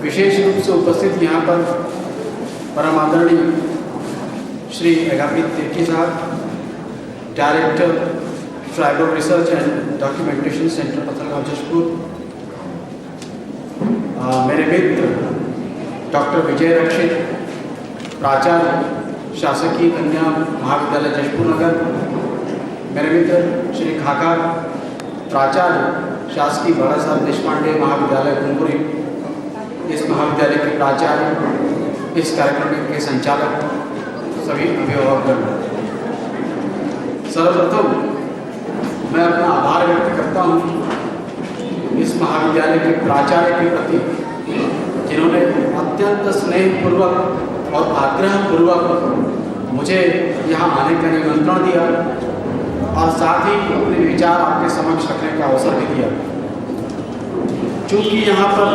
विशेष रूप से उपस्थित यहाँ पर परम आदरणीय श्री मेघाप्रीत तिर्की साहब, director tribal research and documentation centre Pathalgaon Jashpur, मेरे मित्र डॉक्टर विजय रक्षित, प्राचार्य शासकीय कन्या महाविद्यालय जशपुर नगर, मेरे मित्र श्री खाका, प्राचार्य शासकीय बाला साहब देशपांडे महाविद्यालय कुंबुरी, इस महाविद्यालय के प्राचार्य, इस कार्यक्रम के संचालक, सभी अभिभावकगण, सर्वप्रथम मैं अपना आभार व्यक्त करता हूँ इस महाविद्यालय के प्राचार्य के प्रति, जिन्होंने अत्यंत स्नेहपूर्वक और आग्रहपूर्वक मुझे यहाँ आने का निमंत्रण दिया और साथ ही अपने विचार आपके समक्ष रखने का अवसर भी दिया। चूँकि यहाँ पर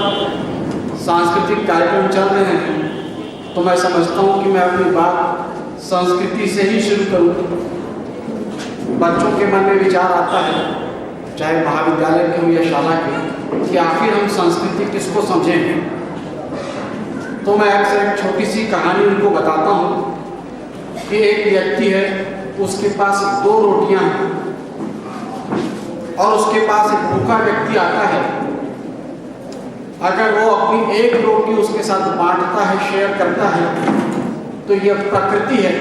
सांस्कृतिक कार्यक्रम चल रहे हैं, तो मैं समझता हूँ कि मैं अपनी बात संस्कृति से ही शुरू करूँ। बच्चों के मन में विचार आता है, चाहे महाविद्यालय के हो या शाला के, कि आखिर हम संस्कृति किसको समझें। तो मैं अक्सर एक छोटी सी कहानी उनको बताता हूँ कि एक व्यक्ति है, उसके पास 2 रोटियां हैं और उसके पास एक भूखा व्यक्ति आता है। अगर वो अपनी एक रोटी उसके साथ बांटता है, शेयर करता है, तो यह प्रकृति है।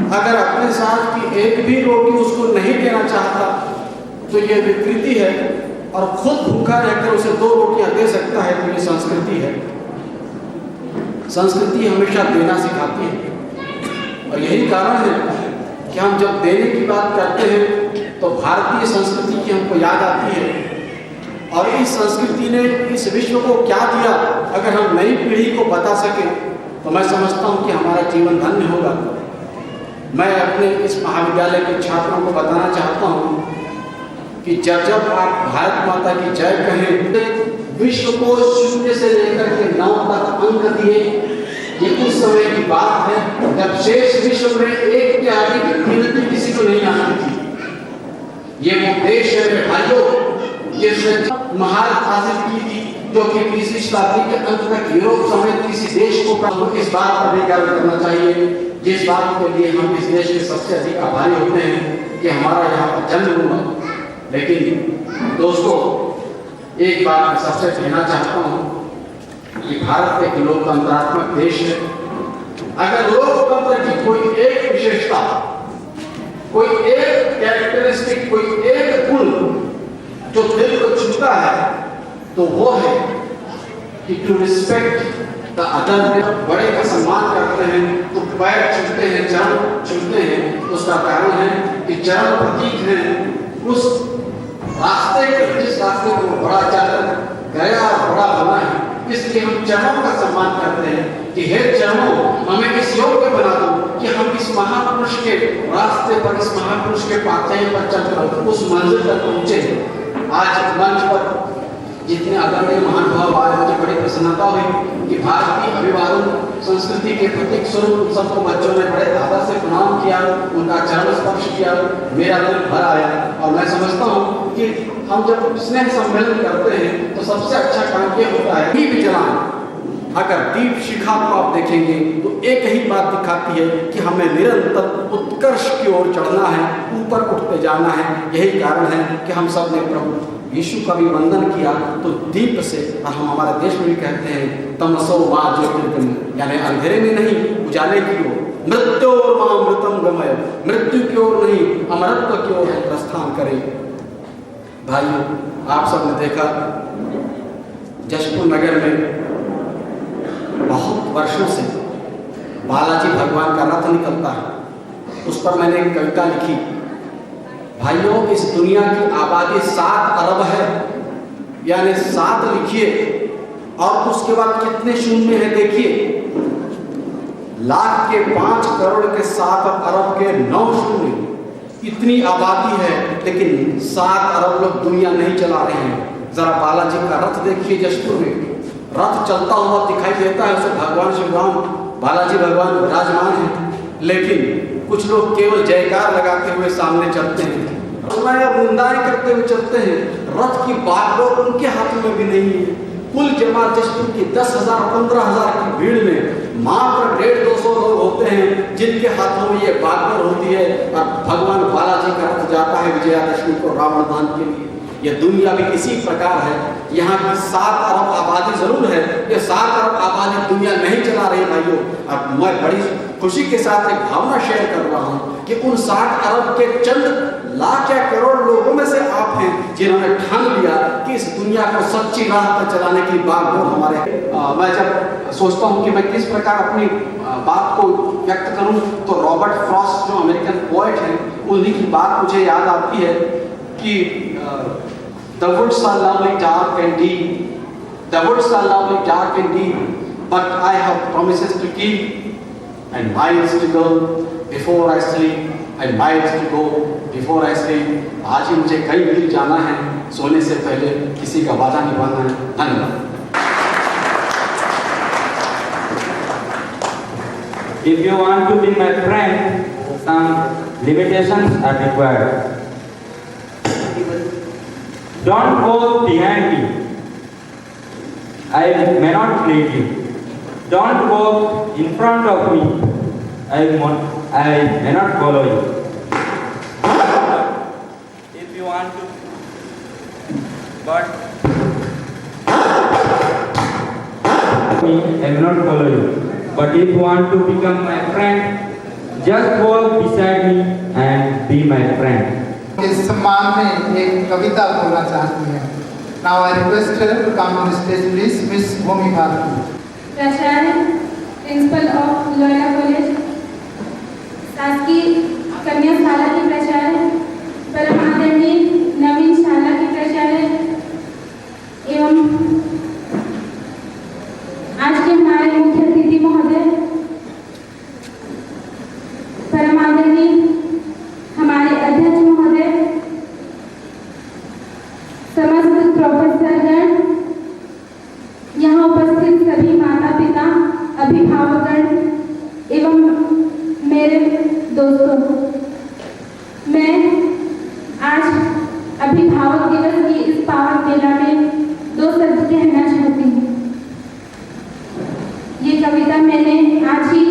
अगर अपने साथ की एक भी रोटी उसको नहीं देना चाहता, तो यह विकृति है। और खुद भूखा रहकर उसे 2 रोटियां दे सकता है, तो यह संस्कृति है। संस्कृति हमेशा देना सिखाती है और यही कारण है कि हम जब देने की बात करते हैं तो भारतीय संस्कृति की हमको याद आती है। और इस संस्कृति ने इस विश्व को क्या दिया, अगर हम नई पीढ़ी को बता सकें, तो मैं समझता हूँ कि हमारा जीवन धन्य होगा। मैं अपने इस महाविद्यालय के छात्रों को बताना चाहता हूँ कि जब जब आप भारत माता की जय कहें, विश्व को 0 से लेकर के 9 तक अंक दिए, ये उस समय की बात है जब शेष विश्व में 1 के आगे की गिनती किसी को नहीं आती थी। ये वो देश है मेरे भाइयों, जिसने महारत हासिल की थी, जो कि 20वीं शताब्दी के अंत तक यूरोप समेत किसी देश को इस बात पर भी गर्व करना चाहिए, जिस बात के लिए हम इस देश के सबसे अधिक आभारी होते हैं कि हमारा यहाँ पर जन्म हुआ। लेकिन दोस्तों, एक बात मैं सबसे कहना चाहता हूँ कि भारत एक लोकतंत्रात्मक देश है। अगर लोकतंत्र की कोई एक विशेषता, कोई एक कैरेक्टरिस्टिक, कोई एक गुण जो दिल को छूता है, तो वो है कि टू रिस्पेक्ट द अदर। बड़े का सम्मान करते हैं तो पैर छूते हैं, चरण छूते हैं। उसका कारण है कि चरण प्रतीक है उस रास्ते के, जिस रास्ते को बड़ा चल गया और बड़ा बना है। इसलिए हम चरणों का सम्मान करते हैं कि हे चरणों, हमें इस योग्य बना दो कि हम इस महापुरुष के रास्ते पर, इस महापुरुष के पातही पर चलकर उस मंजिल तक पहुंचे। आज मंच पर जितने आदरणीय महानुभाव आए, मुझे बड़ी प्रसन्नता हुई कि भारतीय अभिवादन संस्कृति के प्रतीक स्वरूप सबको बच्चों ने बड़े आदर से प्रणाम किया, उनका चरण स्पर्श किया, मेरा दिल भर आया। और मैं समझता हूँ कि हम जब स्नेह सम्मेलन करते हैं तो सबसे अच्छा काम ये होता है कि विचलान। अगर दीप शिखा को आप देखेंगे तो एक ही बात दिखाती है कि हमें निरंतर उत्कर्ष की ओर चढ़ना है, ऊपर उठते जाना है। यही कारण है कि हम सब ने प्रभु यीशु का भी वंदन किया तो दीप से। और हम हमारे देश में भी कहते हैं तमसो मां ज्योतिर्गमय, यानी अंधेरे में नहीं, उजाले की ओर। मृत्यु और मां मृतम गमय, मृत्यु की ओर नहीं, अमरत्व की ओर प्रस्थान करें। भाइयों, आप सब ने देखा जशपुर नगर में बहुत वर्षों से बालाजी भगवान का रथ निकलता है। उस पर मैंने एक कविता लिखी। भाइयों, इस दुनिया की आबादी 7 अरब है, यानी 7 लिखिए और उसके बाद कितने शून्य है देखिए। लाख के 5 करोड़ के 7 अरब के 9 शून्य, इतनी आबादी है, लेकिन 7 अरब लोग दुनिया नहीं चला रहे हैं। जरा बालाजी का रथ देखिए, जशपुर में रथ चलता हुआ दिखाई देता है, उसमें भगवान श्री राम, बालाजी भगवान विराजमान है, लेकिन कुछ लोग केवल जयकार लगाते हुए सामने चलते हैं, और निंदाएं करते हुए चलते हैं। रथ की बागडोर उनके हाथ में भी नहीं है। कुल जमा जश्न की 10,000 15,000 की भीड़ में मात्र 150-200 लोग होते हैं जिनके हाथों में ये बागडोर होती है और भगवान बालाजी का रथ जाता है विजयादशमी को रावण दहन के लिए। ये दुनिया भी इसी प्रकार है। यहाँ की 7 अरब आबादी जरूर है, ये 7 अरब आबादी दुनिया नहीं चला रही भाइयों। और मैं बड़ी खुशी के साथ एक भावना शेयर कर रहा हूँ कि उन 60 अरब के चंद लाख या करोड़ लोगों में से आप हैं जिन्होंने ठान लिया कि इस दुनिया को सच्ची राह पर चलाने की बागडोर हमारे। मैं जब सोचता हूँ कि मैं किस प्रकार अपनी बात को व्यक्त करूँ तो रॉबर्ट फ्रॉस्ट जो अमेरिकन पोएट हैं उन्हीं की बात मुझे याद आती है कि the woods are lovely dark and deep, the woods are lovely dark and deep, but I have promises to keep and miles to go before I sleep and miles to go before I sleep। आज ही मुझे कई मील जाना है, सोने से पहले किसी का वादा निभाना है। धन्यवाद। If you want to be my friend, some limitations are required. Don't go behind me, I may not lead you. Don't walk in front of me, I may not follow you. If you want to, but I will not follow you. But if you want to become my friend, just walk beside me and be my friend. इस सम्मान में एक कविता बोलना चाहती है। Now I request her to come on the stage, please, Miss Bhumi Bharti. प्राचार्य, principle of Loyola college, शासकीय कन्या शाला की प्राचार्य, परमादरणीय नवीन शाला की प्राचार्य एवं आज के हमारे मुख्य अतिथि महोदय, परमादरणीय हमारे अध्यक्ष महोदय, समस्त प्रोफेसरगण, यहाँ उपस्थित सभी माता पिता, अभिभावकगण एवं मेरे दोस्तों, मैं आज अभिभावक दिवस की इस पावन मेला में 2 शब्द कहना चाहती हूँ। ये कविता मैंने आज ही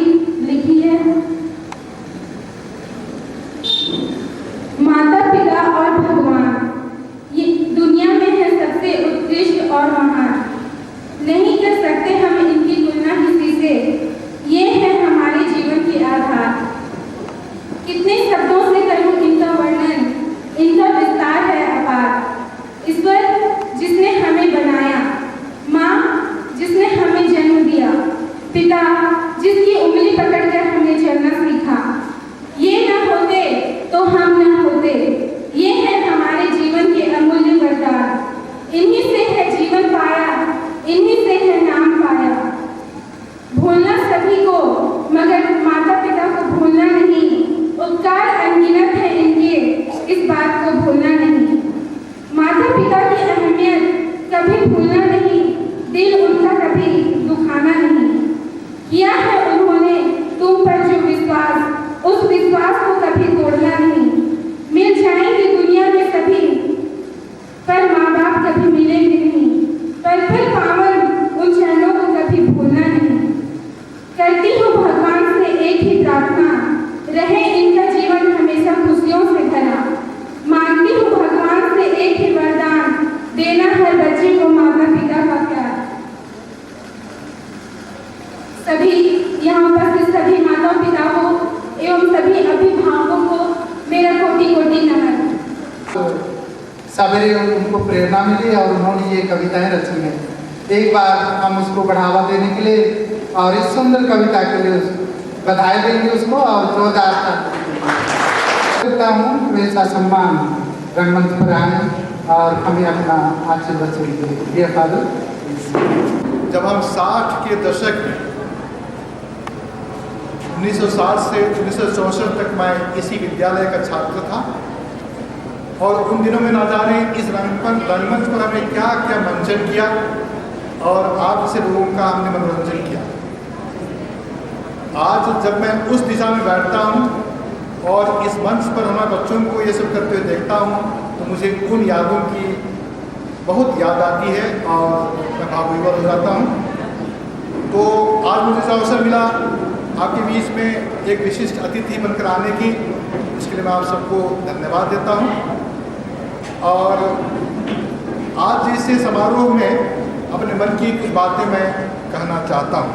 लिखी है। माता पिता और भगवान ये दुनिया में है सबसे उत्कृष्ट और महान, नहीं कर सकते हम इनकी तुलना किसी से, ये है हमारे जीवन के आधार। कितने शब्दों से करूं इनका वर्णन, इनका विस्तार है अपार। ईश्वर जिसने हमें बनाया, माँ जिसने हमें जन्म दिया, पिता जिसकी उंगली पकड़कर हमें चलना सीखा, ये न होते तो हम न होते। ये है हमारे जीवन के अमूल्य वरदान। इन्हीं से है जीवन पाया, इन्हीं से है नाम पाया। भूलना सभी को, मगर माता पिता को भूलना नहीं। उपकार अनगिनत है इनके, इस बात को भूलना नहीं। माता पिता की अहमियत कभी भूलना नहीं, दिल उनका कभी दुखाना नहीं। किया है उन्होंने तुम पर जो विश्वास, उस विश्वास को कभी तोड़ना नहीं। मिल जाएंगे दुनिया में सभी, पर माँ बाप कभी मिलेंगे नहीं। पल पल पावन उन चरणों को कभी भूलना नहीं। करती हूँ भगवान से एक ही प्रार्थना, रहे इनका जीवन हमेशा खुशियों से भरा। मांगती हूँ भगवान से एक ही वरदान, देना हर बच्चे को माता पिता का प्यार। सभी यहाँ उपस्थित सभी माता पिता को एवं सभी अभिभावकों को मेरा कोटि कोटि नमन। सवेरे उनको प्रेरणा मिली और उन्होंने ये कविताएं रची हैं। एक बार हम उसको बढ़ावा देने के लिए और इस सुंदर कविता के लिए बधाई देंगे उसको और जोरदार करता हूँ। वैसा सम्मान रंगमंच पर आए और हमें अपना आशीर्वाद चाहिए। ये फादर, जब हम 60 के दशक में 1960 से 1964 तक मैं इसी विद्यालय का छात्र था और उन दिनों में ना जाने इस रंगमंच पर हमने क्या क्या मंचन किया और आप जैसे लोगों का हमने मनोरंजन किया। आज जब मैं उस दिशा में बैठता हूँ और इस मंच पर हमारे बच्चों को ये सब करते हुए देखता हूँ तो मुझे उन यादों की बहुत याद आती है और मैं भावविभोर हो जाता हूँ। तो आज मुझे जो अवसर मिला आपके बीच में एक विशिष्ट अतिथि बनकर आने की, इसके लिए मैं आप सबको धन्यवाद देता हूँ। और आज जैसे समारोह में अपने मन की कुछ बातें मैं कहना चाहता हूँ।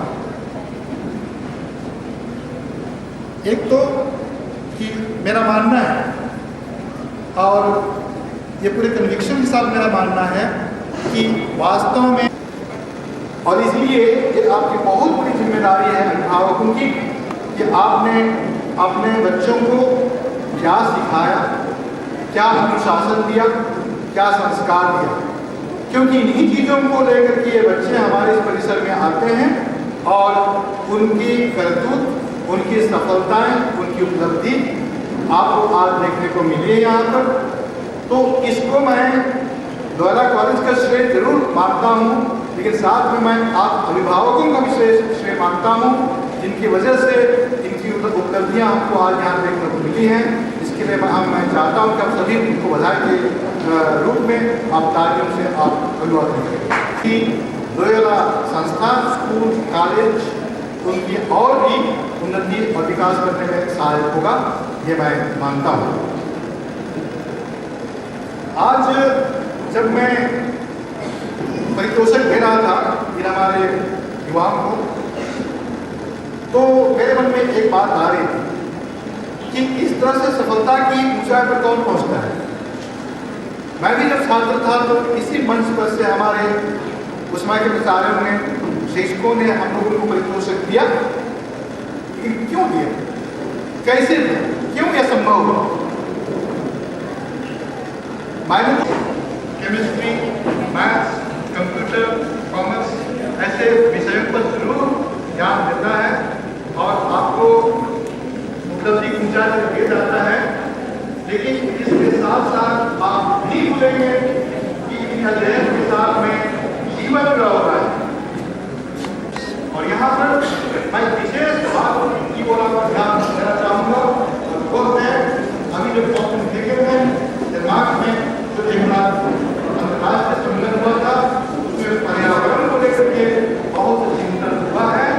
एक तो कि मेरा मानना है और ये पूरे कन्विक्शन के साथ मेरा मानना है कि वास्तव में, और इसलिए ये आपकी बहुत बड़ी जिम्मेदारी है अभिभावकों की कि आपने अपने बच्चों को क्या सिखाया, क्या अनुशासन दिया, क्या संस्कार दिया, क्योंकि इन्हीं चीज़ों को लेकर के ये बच्चे हमारे इस परिसर में आते हैं और उनकी करतूत, उनकी सफलताएं, उनकी उपलब्धि आपको आज देखने को मिली है यहाँ पर। तो इसको मैं लोयोला कॉलेज का श्रेय जरूर मानता हूँ, लेकिन साथ में मैं आप अभिभावकों का भी श्रेय मानता हूँ, जिनकी वजह से इनकी उपलब्धियाँ हमको आज यहाँ देखने को मिली हैं। इसके लिए मैं चाहता हूँ कि आप सभी उनको बधाई के रूप में आप तालियों से आप अभिवादन करें कि लोयोला संस्था, स्कूल, कॉलेज उनकी और भी उन्नति और विकास करने में सहायक होगा, ये मैं मानता हूँ। आज जब मैं परितोषक दे रहा था इन हमारे युवाओं को, तो मेरे मन में एक बात आ रही थी कि इस तरह से सफलता की ऊंचाई पर कौन पहुंचता है। मैं भी जब छात्र था तो इसी मंच पर से हमारे उस्मा के विचारों ने, शिक्षकों ने हम लोगों को परितोषक दिया, लेकिन क्यों दिया, कैसे दिया, क्यों यह संभव हुआ। केमिस्ट्री, मैथ्स, कंप्यूटर, कॉमर्स ऐसे विषयों पर जरूर ध्यान देता है और आपको उपलब्धि की ऊंचाई तक ले जाता है, लेकिन इसके साथ साथ आप भी भूलेंगे कि इन अध्ययन के साथ में जीवन जुड़ा हुआ है। और यहाँ पर मैं विशेष बात की ओर आपका ध्यान देना चाहूँगा, और वो है अभी जो हम देखे हैं दिमाग में जो एक अंतर्राष्ट्रीय सम्मेलन हुआ था, उसमें पर्यावरण को लेकर के बहुत चिंतन हुआ है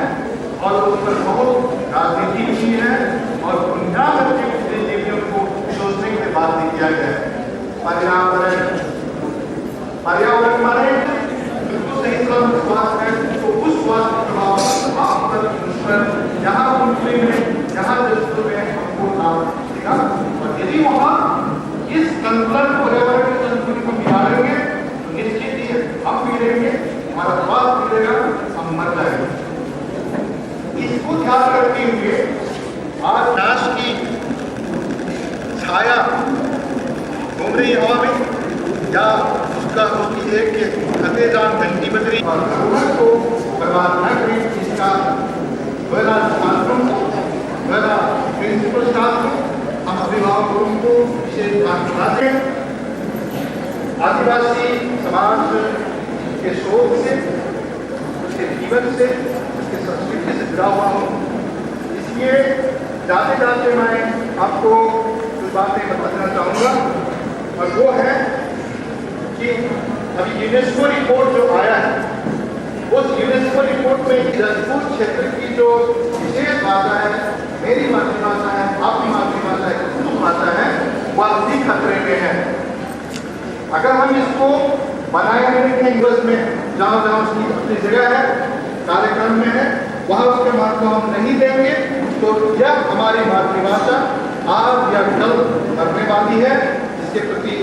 और उस पर बहुत राजनीति हुई है और दुनिया भर के बुद्धिजीवियों को सोचने के लिए बात नहीं किया गया है। पर्यावरण माने बिल्कुल सही स्वास्थ्य है, तो उस स्वास्थ्य प्रभाव आप पर यहाँ उनके में, यहाँ जैसे में हमको नाम देगा। और यदि वहाँ इस संतुलन, पर्यावरण के संतुलन को बिगाड़ेंगे तो निश्चित ही हम भी रहेंगे, हमारा स्वास्थ्य मिलेगा, हम मर जाएंगे। इसको ध्यान रखते हुए आज नाश की छाया घूम रही हवा में, या उसकी एक खते जान घंटी बज रही और को बर्बाद न करें, इसका लोयोला छात्रों को, लोयोला प्रिंसिपल स्टाफ को, हम अभिभावकों को विशेष ध्यान दिलाते हैं। आदिवासी समाज के शोध से, उसके जीवन से, उसके संस्कृति से जुड़ा हुआ हूँ, इसलिए जाते जाते मैं आपको कुछ बातें बताना चाहूँगा। और वो है कि अभी यूनेस्को रिपोर्ट जो आया है, उस यूनेस्को रिपोर्ट में जसपुर क्षेत्र की जो विशेष भाषा है, मेरी मातृभाषा है, आपकी मातृभाषा है, उर्दू भाषा है, वह भी खतरे में है। अगर हम इसको बनाए रखें इंग्लिश में, जहाँ जहाँ उसकी अपनी जगह है, कार्यक्रम में है, वहाँ उसके महत्व हम नहीं देंगे, तो यह हमारी मातृभाषा आज या कल करने वाली है, जिसके प्रति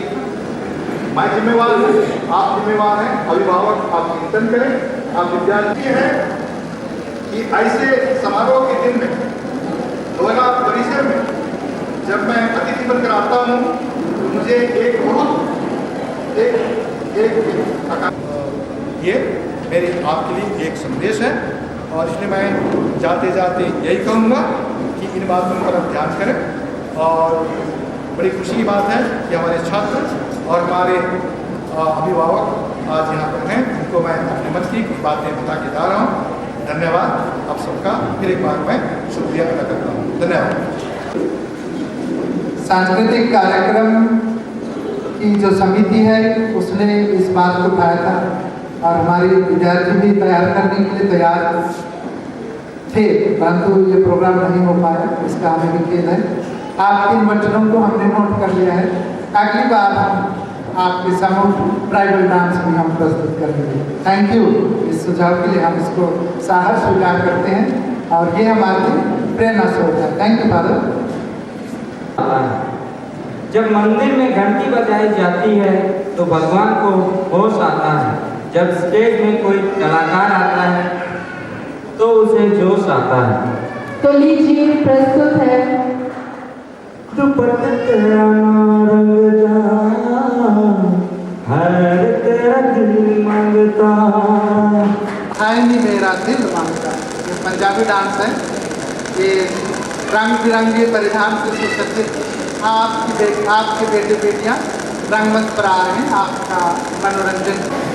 मैं जिम्मेवार हूँ, आप जिम्मेवार हैं, अभिभावक आप चिंतन करें। आप विद्यार्थी हैं कि ऐसे समारोह के दिन में, लोयोला परिसर में जब मैं अतिथि बनकर आता हूँ, तो मुझे एक बहुत ये मेरे आपके लिए एक संदेश है, और इसलिए मैं जाते जाते यही कहूँगा कि इन बातों पर आप ध्यान करें। और बड़ी खुशी की बात है कि हमारे छात्र और हमारे अभिभावक आज यहाँ पर हैं, उनको मैं अपने मन की कुछ बातें बता के जा रहा हूँ। धन्यवाद आप सबका, फिर एक बार मैं शुक्रिया अदा करता हूँ। धन्यवाद। सांस्कृतिक कार्यक्रम की जो समिति है उसने इस बात को उठाया था और हमारे विद्यार्थी भी तैयार करने के लिए तैयार थे, परंतु ये प्रोग्राम नहीं हो पाया, इसका हमें भी खेद है। आपके इन वचनों को हमने नोट कर लिया है। अगली बार हम आपके समूह ट्राइबल डांस भी हम प्रस्तुत करेंगे। Thank you. इस सुझाव के लिए हम इसको साहस स्वीकार करते हैं और ये हमारी प्रेरणा स्रोत है। Thank you father. जब मंदिर में घंटी बजाई जाती है तो भगवान को होश आता है। जब स्टेज में कोई कलाकार आता है तो उसे जोश आता है। तो लीजिए प्रस्तुत है दुपट्टा तेरा रंगदा, हर तेरा दिल मांगता। आए नहीं मेरा दिल मांगता। ये पंजाबी डांस है। ये रंग बिरंगे परिधान से सुसज्जित आपके बेटे बेटियां रंगमंच पर आ रहे हैं आपका मनोरंजन।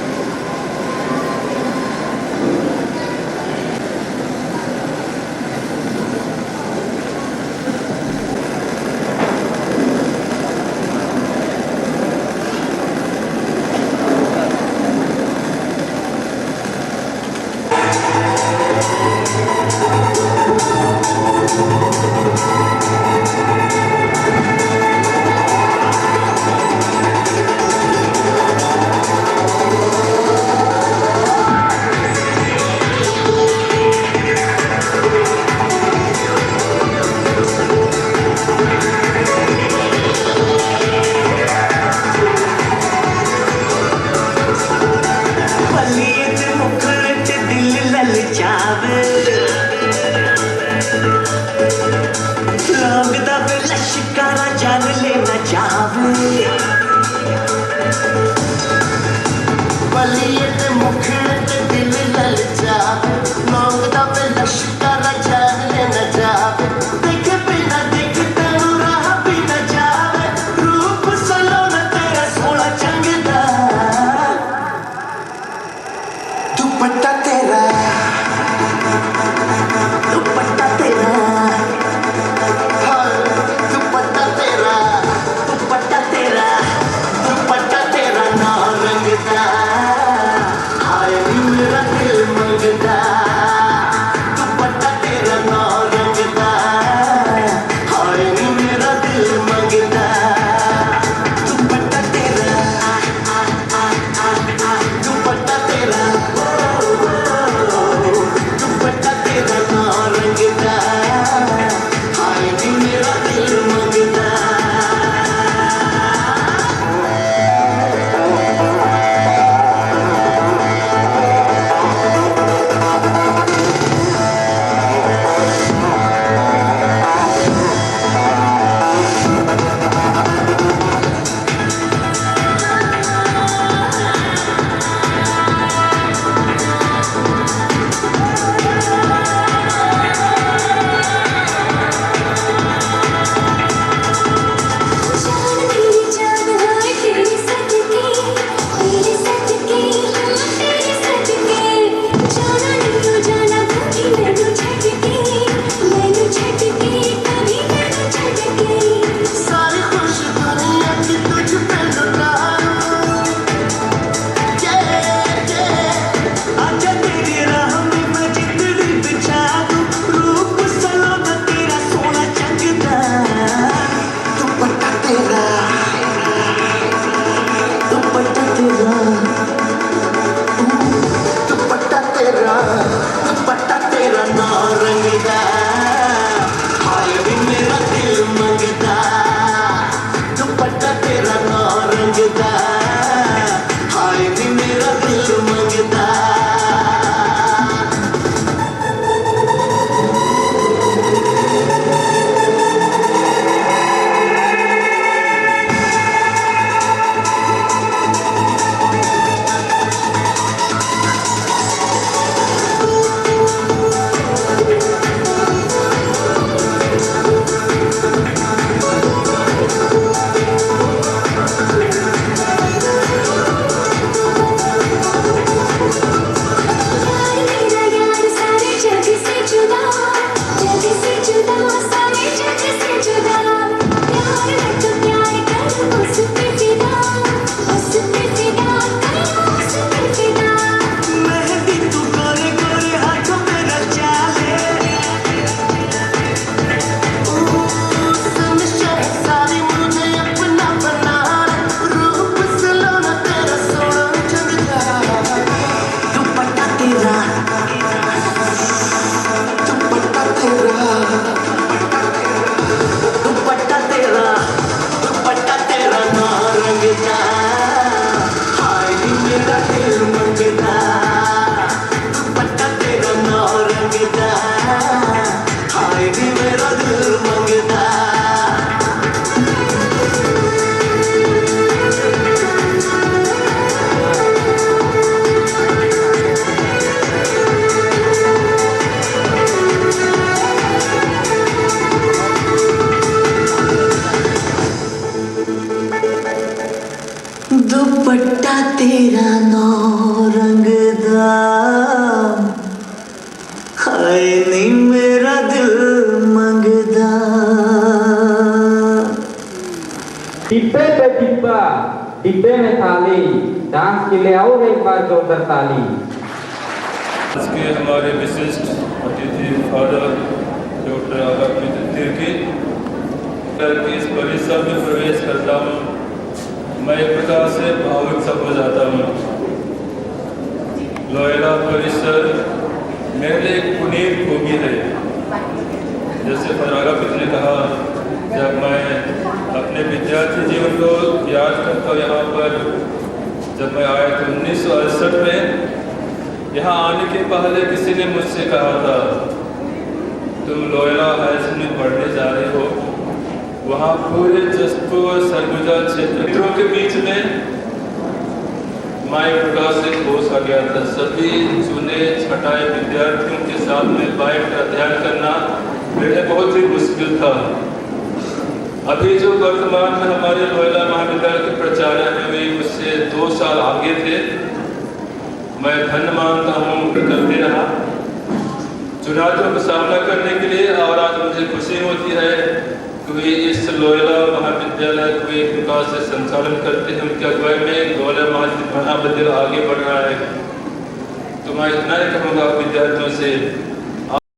मंगदा दुपट्टा तेरा नौ रंगदा हाय नी मेरा दिल मंगदा दुपट्टा तेरा नौ रंगदा हाय नी मेरा दिल मंगदा डिब्बे पे डिब्बा, डिब्बे में थाली, डांस के लिए और एक बार जोरदार ताली। आज के हमारे विशिष्ट अतिथि फादर डॉक्टर आगापी तिर्की की इस परिसर में प्रवेश करता हूँ, मैं एक प्रकार से भावुक सा हो जाता हूँ। लोयला परिसर मेरे लिए एक पुनीत भूमि है। जैसे फादर आगापी ने कहा, जब मैं अपने विद्यार्थी जीवन को याद करता हूँ, यहाँ पर जब मैं आया था 1968 में, यहाँ आने के पहले किसी ने मुझसे कहा था, तुम लोयला हाई स्कूल में पढ़ने जा रहे हो। वहाँ पूरे जसपुर सरगुजा क्षेत्र मित्रों के बीच में मैं एक प्रकार से होश आ गया था। सभी चुने छटाए विद्यार्थियों के साथ में बैठ कर अध्ययन करना मेरे लिए बहुत ही मुश्किल था। अभी जो वर्तमान में हमारे लोयला महाविद्यालय के प्राचार्य हैं, वे मुझसे 2 साल आगे थे। मैं धन्य मानता हूँ करते रहा चुनौतियों का सामना करने के लिए, और आज मुझे खुशी होती है कि वे इस लोयला महाविद्यालय को एक प्रकार से संचालन करते हैं। उनके अगुवाई में लोयला महाविद्यालय आगे बढ़ रहा है। तो मैं इतना ही कहूँगा विद्यार्थियों से